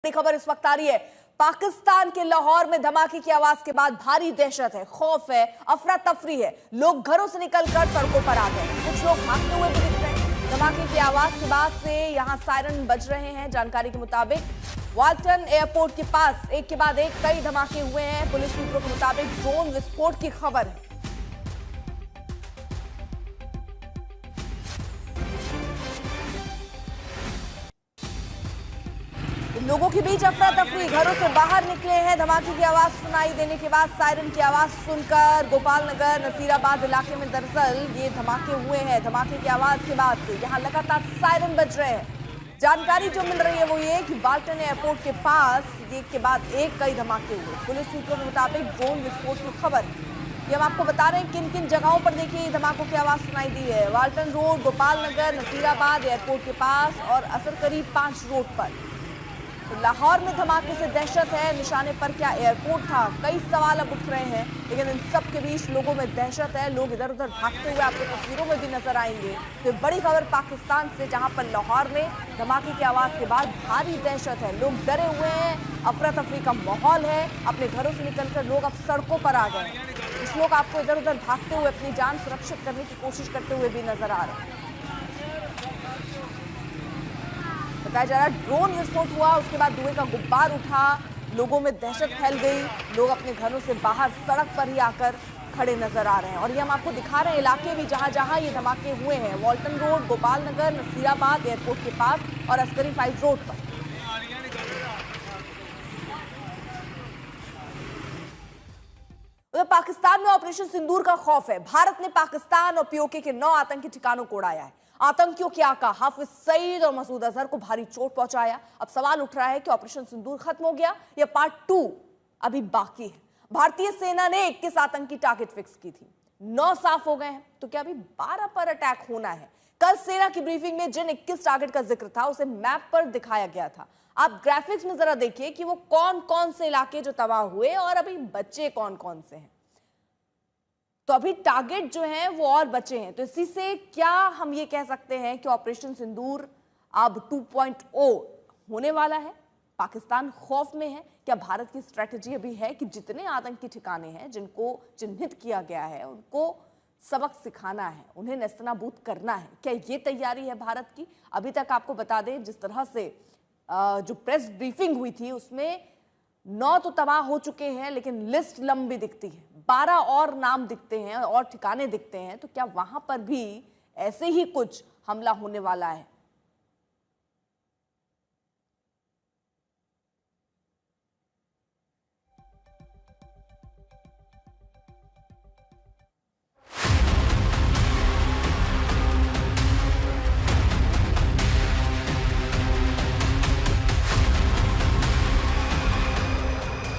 बड़ी खबर इस वक्त आ रही है। पाकिस्तान के लाहौर में धमाके की आवाज के बाद भारी दहशत है, खौफ है, अफरा तफरी है। लोग घरों से निकलकर सड़कों पर आ गए, कुछ लोग भागते हुए भी दिख रहे हैं। धमाके की आवाज के बाद से यहां सायरन बज रहे हैं। जानकारी के मुताबिक वाल्टन एयरपोर्ट के पास एक के बाद एक कई धमाके हुए हैं। पुलिस सूत्रों के मुताबिक ड्रोन विस्फोट की खबर है। लोगों के बीच अफरा तफरी, घरों से बाहर निकले हैं। धमाके की आवाज सुनाई देने के बाद सायरन की आवाज सुनकर गोपाल नगर नसीराबाद इलाके में दरअसल ये धमाके हुए हैं। धमाके की आवाज के बाद से यहां लगातार सायरन बज रहे हैं। जानकारी जो मिल रही है वो ये कि वाल्टन एयरपोर्ट के पास एक के बाद एक कई धमाके हुए। पुलिस सूत्रों के मुताबिक ड्रोन विस्फोट की खबर ये हम आपको बता रहे हैं किन किन जगहों पर देखिए धमाकों की आवाज सुनाई दी है। वाल्टन रोड, गोपाल नगर, नसीराबाद एयरपोर्ट के पास और असर करीब 5 रोड पर। तो लाहौर में धमाके से दहशत है। निशाने पर क्या एयरपोर्ट था? कई सवाल अब उठ रहे हैं, लेकिन इन सब के बीच लोगों में दहशत है। लोग इधर उधर भागते हुए आपको तस्वीरों में भी नजर आएंगे। तो बड़ी खबर पाकिस्तान से, जहां पर लाहौर में धमाके की आवाज के बाद भारी दहशत है। लोग डरे हुए हैं, अफरा तफरी का माहौल है। अपने घरों से निकलकर लोग अब सड़कों पर आ गए। कुछ लोग आपको इधर उधर भागते हुए अपनी जान सुरक्षित करने की कोशिश करते हुए भी नजर आ रहे हैं। बताया जा रहा है ड्रोन विस्फोट हुआ, उसके बाद धुएं का गुब्बार उठा, लोगों में दहशत फैल गई। लोग अपने घरों से बाहर सड़क पर ही आकर खड़े नजर आ रहे हैं। और ये हम आपको दिखा रहे हैं इलाके भी जहां जहां ये धमाके हुए हैं। वाल्टन रोड, गोपाल नगर, नसीराबाद एयरपोर्ट के पास और अस्करी 5 रोड पर। पाकिस्तान में ऑपरेशन सिंदूर का खौफ है। भारत ने पाकिस्तान और पीओके के 9 आतंकी ठिकानों को उड़ाया है। आतंकियों के आका हाफिज सईद और मसूद अजहर को भारी चोट पहुंचाया। अब सवाल उठ रहा है कि ऑपरेशन सिंदूर खत्म हो गया या पार्ट 2 अभी बाकी है। भारतीय सेना ने 21 आतंकी टारगेट फिक्स की थी, 9 साफ हो गए हैं, तो क्या अभी 12 पर अटैक होना है? कल सेना की ब्रीफिंग में जिन 21 टारगेट का जिक्र था उसे मैप पर दिखाया गया था। आप ग्राफिक्स में जरा देखिए कि वो कौन कौन से इलाके जो तबाह हुए और अभी बच्चे कौन कौन से हैं। तो अभी टारगेट जो हैं वो और बचे हैं। तो इसी से क्या हम ये कह सकते हैं कि ऑपरेशन सिंदूर अब 2.0 होने वाला है? पाकिस्तान खौफ में है। क्या भारत की स्ट्रेटजी अभी है कि जितने आतंकी ठिकाने हैं जिनको चिन्हित किया गया है उनको सबक सिखाना है, उन्हें नेस्तनाबूद करना है? क्या ये तैयारी है भारत की? अभी तक आपको बता दें जिस तरह से जो प्रेस ब्रीफिंग हुई थी उसमें 9 तो तबाह हो चुके हैं, लेकिन लिस्ट लंबी दिखती है। 12 और नाम दिखते हैं और ठिकाने दिखते हैं। तो क्या वहां पर भी ऐसे ही कुछ हमला होने वाला है?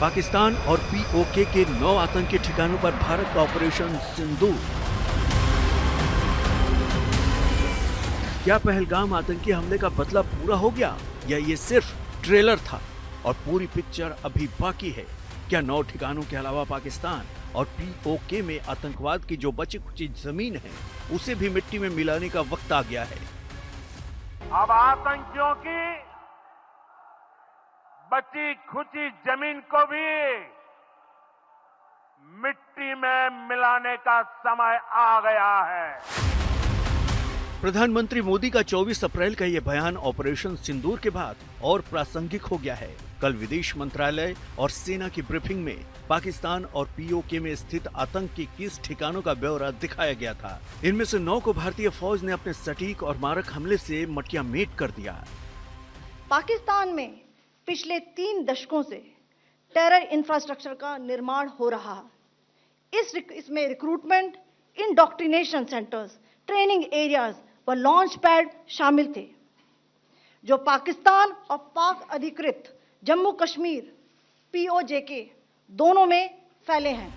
पाकिस्तान और पीओके के 9 आतंकी ठिकानों पर भारत का ऑपरेशन सिंदूर। क्या पहलगाम आतंकी हमले का बदला पूरा हो गया या ये सिर्फ ट्रेलर था और पूरी पिक्चर अभी बाकी है? क्या 9 ठिकानों के अलावा पाकिस्तान और पीओके में आतंकवाद की जो बची खुची जमीन है उसे भी मिट्टी में मिलाने का वक्त आ गया है? अब आतंकियों की बची खुची जमीन को भी मिट्टी में मिलाने का समय आ गया है। प्रधानमंत्री मोदी का 24 अप्रैल का ये बयान ऑपरेशन सिंदूर के बाद और प्रासंगिक हो गया है। कल विदेश मंत्रालय और सेना की ब्रीफिंग में पाकिस्तान और पीओके में स्थित आतंक के 21 ठिकानों का ब्यौरा दिखाया गया था। इनमें से 9 को भारतीय फौज ने अपने सटीक और मारक हमले से मटिया मेट कर दिया। पाकिस्तान में पिछले 3 दशकों से टेरर इंफ्रास्ट्रक्चर का निर्माण हो रहा है। इसमें recruitment, indoctrination centres, training areas व लॉन्च पैड शामिल थे, जो पाकिस्तान और पाक अधिकृत जम्मू कश्मीर पीओजेके दोनों में फैले हैं।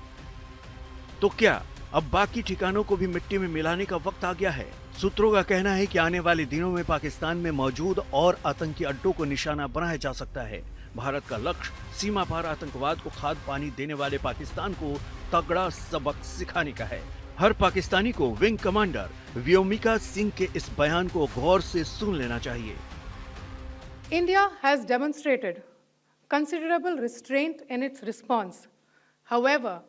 तो क्या अब बाकी ठिकानों को भी मिट्टी में मिलाने का वक्त आ गया है? सूत्रों का कहना है कि आने वाले दिनों में पाकिस्तान में मौजूद और आतंकी अड्डों को निशाना बनाया जा सकता है। भारत का लक्ष्य सीमा पार आतंकवाद को खाद पानी देने वाले पाकिस्तान को तगड़ा सबक सिखाने का है। हर पाकिस्तानी को विंग कमांडर व्योमिका सिंह के इस बयान को गौर से सुन लेना चाहिए। India has demonstrated considerable restraint in its response. However,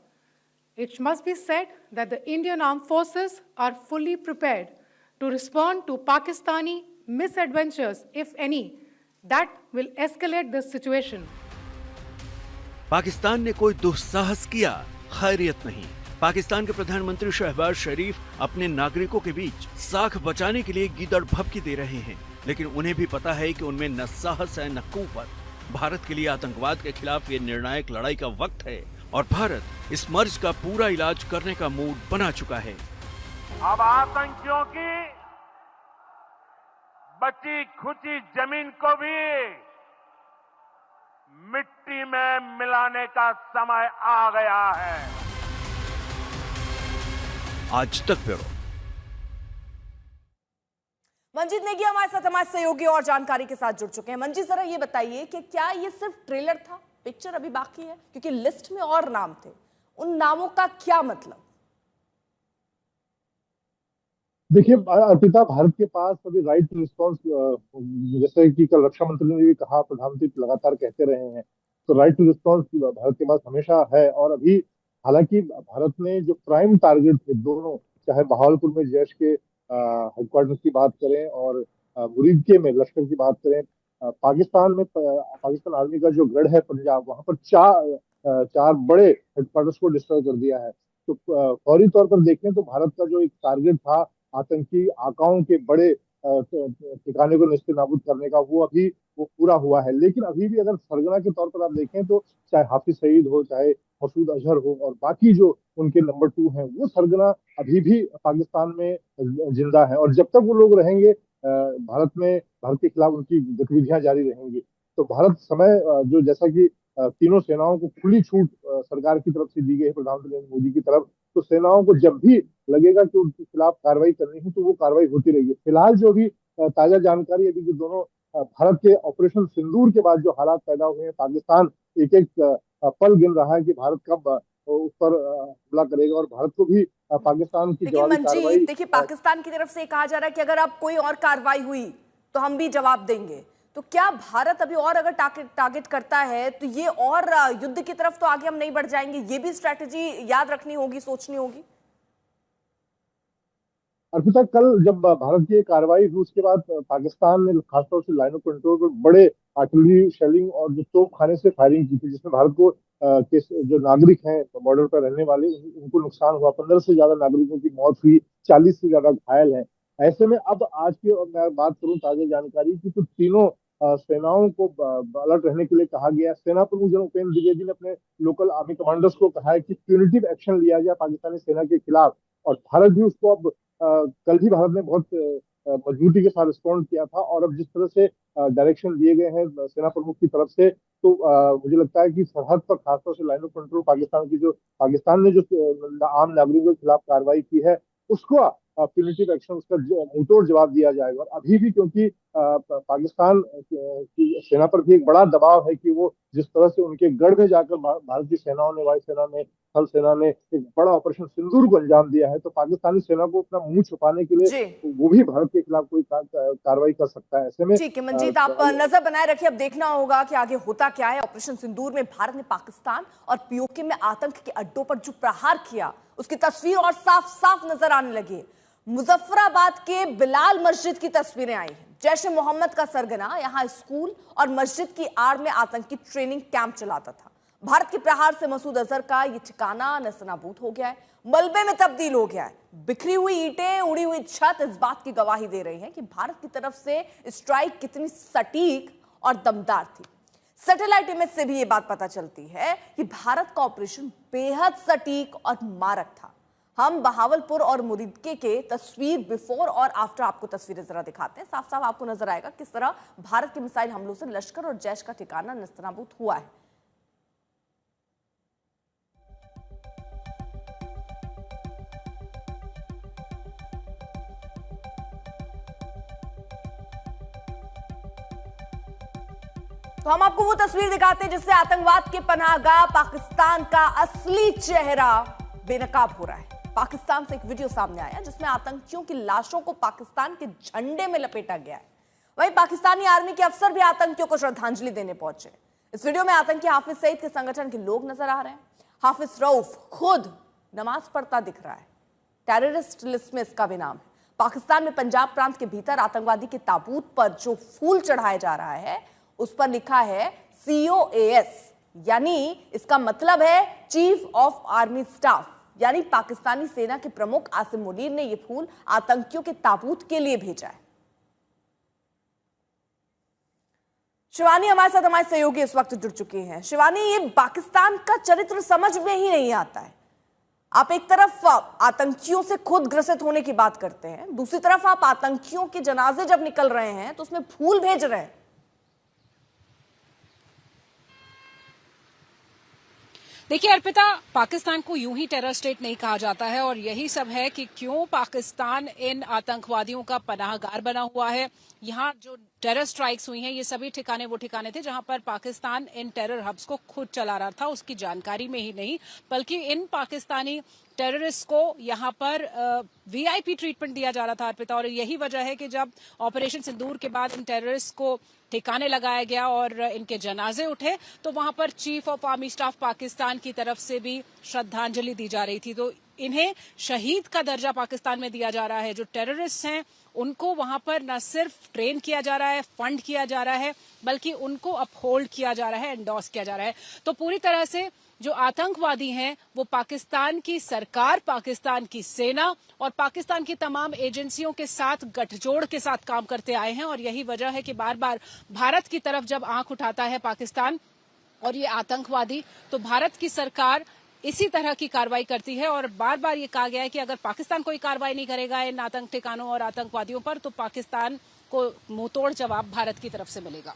it must be said that the Indian Armed Forces are fully prepared to respond to Pakistani misadventures, if any, that will escalate the situation. Pakistan ने कोई दुस्साहस किया, खैरियत नहीं। पाकिस्तान के प्रधानमंत्री शहबाज शरीफ अपने नागरिकों के बीच साख बचाने के लिए गीदड़ भभकी दे रहे हैं, लेकिन उन्हें भी पता है कि उनमें न साहस है न कुव्वत। भारत के लिए आतंकवाद के खिलाफ ये निर्णायक लड़ाई का वक्त है और भारत इस मर्ज का पूरा इलाज करने का मूड बना चुका है। अब आतंकियों की बची खुची जमीन को भी मिट्टी में मिलाने का समय आ गया है। आज तक ब्यूरो। मंजीत नेगी हमारे साथ हमारे सहयोगी और जानकारी के साथ जुड़ चुके हैं। मंजीत, जरा ये बताइए कि क्या ये सिर्फ ट्रेलर था, पिक्चर अभी बाकी है? क्योंकि लिस्ट में और नाम थे, उन नामों का क्या मतलब? देखिए अर्पिता, भारत के पास अभी राइट टू रिस्पॉन्स, जैसे कि कल रक्षा मंत्री ने भी कहा, प्रधानमंत्री लगातार कहते रहे हैं, तो राइट टू रिस्पॉन्स भारत के पास हमेशा है। और अभी हालांकि भारत ने जो प्राइम टारगेट थे दोनों, चाहे बहावलपुर में जैश के हेडक्वार्टर की बात करें और मुरीदके में लश्कर की बात करें, पाकिस्तान आर्मी का जो गढ़ है पंजाब, वहां पर चार बड़े हेडक्वार्टर्स को डिस्ट्रॉय कर दिया है। तो फौरी तौर पर देखें तो भारत का जो एक टारगेट था आतंकी आकाओं के बड़े ठिकाने को नेस्तनाबूद करने का, वो पूरा हुआ है। लेकिन अभी भी अगर सरगना के तौर पर आप देखें तो चाहे हाफिज सईद हो, चाहे मसूद अजहर हो और बाकी जो उनके नंबर 2 हैं, वो सरगना अभी भी पाकिस्तान में जिंदा है। और जब तक वो लोग रहेंगे भारत के खिलाफ उनकी गतिविधियां जारी रहेंगी। तो भारत समय जो जैसा कि तीनों सेनाओं को खुली छूट सरकार की तरफ से दी गई है, प्रधानमंत्री नरेंद्र मोदी की तरफ, तो सेनाओं को जब भी लगेगा कि उनके खिलाफ कार्रवाई करनी है तो वो कार्रवाई होती रहेगी। फिलहाल जो भी ताजा जानकारी अभी जो दोनों भारत के ऑपरेशन सिंदूर के बाद जो हालात पैदा हुए हैं, पाकिस्तान एक एक पल गिन रहा है कि भारत कब उस पर हमला करेगा और भारत को भी पाकिस्तान की जवाबी कार्रवाई। देखिए, पाकिस्तान की तरफ से कहा जा रहा है कि अगर अब कोई और कार्रवाई हुई तो हम भी जवाब देंगे। तो क्या भारत अभी और अगर टारगेट करता है तो ये और युद्ध की तरफ तो आगे हम नहीं बढ़ जाएंगे? ये भी स्ट्रैटेजी याद रखनी होगी, सोचनी होगी। अर्पिता, कल जब भारत की कार्रवाई हुई उसके बाद पाकिस्तान ने खासतौर से लाइन ऑफ कंट्रोल पर बड़े आर्टिलरी शेलिंग और जो तोपखाने से फायरिंग की थी, जिसमें भारत को के जो नागरिक हैं बॉर्डर पर रहने वाले, उनको नुकसान हुआ। 15 से ज्यादा नागरिकों की मौत हुई, 40 से ज्यादा घायल हैं। ऐसे में अब आज की मैं बात करूं ताजा जानकारी की, तो तीनों सेनाओं को अलर्ट रहने के लिए कहा गया। सेना प्रमुख जनरल उपेंद्र द्विवेदी ने अपने लोकल आर्मी कमांडर्स को कहा है कि प्यूनिटिव एक्शन लिया जाए पाकिस्तानी सेना के खिलाफ। और भारत भी उसको अब कल भी भारत ने बहुत मजबूती के साथ रिस्पॉन्ड किया था। और अब जिस तरह से डायरेक्शन दिए गए हैं सेना प्रमुख की तरफ से, तो मुझे लगता है कि सरहद पर खासतौर से लाइन ऑफ कंट्रोल पाकिस्तान ने जो आम नागरिकों के खिलाफ कार्रवाई की है, उसको प्यूनिटिव एक्शन, उसका मुंहतोड़ जवाब दिया जाएगा। और अभी भी क्योंकि पाकिस्तान की सेना पर भी एक बड़ा दबाव है कि वो जिस तरह से उनके गढ़ में जाकर भारत की सेनाओं ने, वायुसेना ने, थल सेना ने एक बड़ा ऑपरेशन सिंदूर को अंजाम दिया है, तो पाकिस्तानी सेना को अपना मुंह छुपाने के लिए वो भी भारत के खिलाफ कोई कार्रवाई कर सकता है। ऐसे में ठीक है मंजीत, आप नजर बनाए रखिए। अब देखना होगा कि आगे होता क्या है। ऑपरेशन सिंदूर में भारत ने पाकिस्तान और पीओके में आतंक के अड्डों पर जो प्रहार किया, उसकी तस्वीर और साफ साफ नजर आने लगी। मुजफ्फराबाद के बिलाल मस्जिद की तस्वीरें आई हैं। जैश ए मोहम्मद का सरगना यहां स्कूल और मस्जिद की आड़ में आतंकी ट्रेनिंग कैंप चलाता था। भारत के प्रहार से मसूद अजहर का यह ठिकाना नेस्तनाबूद हो गया है, मलबे में तब्दील हो गया है। बिखरी हुई ईंटें, उड़ी हुई छत इस बात की गवाही दे रही हैं कि भारत की तरफ से स्ट्राइक कितनी सटीक और दमदार थी। सैटेलाइट इमेज से भी यह बात पता चलती है कि भारत का ऑपरेशन बेहद सटीक और मारक था। हम बहावलपुर और मुरीदके के तस्वीर बिफोर और आफ्टर आपको तस्वीरें जरा दिखाते हैं। साफ साफ आपको नजर आएगा किस तरह भारत के मिसाइल हमलों से लश्कर और जैश का ठिकाना नेस्तनाबूद हुआ है। तो हम आपको वो तस्वीर दिखाते हैं जिससे आतंकवाद के पनाहगाह पाकिस्तान का असली चेहरा बेनकाब हो रहा है। पाकिस्तान से एक वीडियो सामने आया जिसमें आतंकियों की लाशों को पाकिस्तान के झंडे में लपेटा गया है। वहीं पाकिस्तानी आर्मी के अफसर भी आतंकियों को श्रद्धांजलि देने पहुंचे। इस वीडियो में आतंकी हाफिज सईद के संगठन के लोग नजर आ रहे हैं। हाफिज रऊफ खुद नमाज पढ़ता दिख रहा है। टेररिस्ट लिस्ट में इसका भी नाम है। पाकिस्तान में पंजाब प्रांत के भीतर आतंकवादी के ताबूत पर जो फूल चढ़ाया जा रहा है उस पर लिखा है COAS, यानी इसका मतलब है चीफ ऑफ आर्मी स्टाफ, यानी पाकिस्तानी सेना के प्रमुख आसिम मुनीर ने यह फूल आतंकियों के ताबूत के लिए भेजा है। शिवानी हमारे साथ, हमारे सहयोगी इस वक्त जुड़ चुकी हैं। शिवानी, ये पाकिस्तान का चरित्र समझ में ही नहीं आता है। आप एक तरफ आतंकियों से खुद ग्रसित होने की बात करते हैं, दूसरी तरफ आप आतंकियों के जनाजे जब निकल रहे हैं तो उसमें फूल भेज रहे हैं। देखिए अर्पिता, पाकिस्तान को यूं ही टेरर स्टेट नहीं कहा जाता है और यही सब है कि क्यों पाकिस्तान इन आतंकवादियों का पनाहगार बना हुआ है। यहाँ जो टेरर स्ट्राइक्स हुई हैं ये सभी ठिकाने वो ठिकाने थे जहां पर पाकिस्तान इन टेरर हब्स को खुद चला रहा था, उसकी जानकारी में ही नहीं, बल्कि इन पाकिस्तानी टेररिस्ट को यहाँ पर VIP ट्रीटमेंट दिया जा रहा था अर्पिता। और यही वजह है कि जब ऑपरेशन सिंदूर के बाद इन टेररिस्ट को ठिकाने लगाया गया और इनके जनाजे उठे तो वहां पर chief of army staff Pakistan की तरफ से भी श्रद्धांजलि दी जा रही थी। तो इन्हें शहीद का दर्जा पाकिस्तान में दिया जा रहा है। जो टेररिस्ट हैं उनको वहां पर न सिर्फ ट्रेन किया जा रहा है, फंड किया जा रहा है, बल्कि उनको अपहोल्ड किया जा रहा है, एंडोर्स किया जा रहा है। तो पूरी तरह से जो आतंकवादी हैं वो पाकिस्तान की सरकार, पाकिस्तान की सेना और पाकिस्तान की तमाम एजेंसियों के साथ गठजोड़ के साथ काम करते आए हैं। और यही वजह है कि बार बार भारत की तरफ जब आंख उठाता है पाकिस्तान और ये आतंकवादी, तो भारत की सरकार इसी तरह की कार्रवाई करती है। और बार बार ये कहा गया है कि अगर पाकिस्तान कोई कार्रवाई नहीं करेगा इन आतंक ठिकानों और आतंकवादियों पर तो पाकिस्तान को मुंहतोड़ जवाब भारत की तरफ से मिलेगा।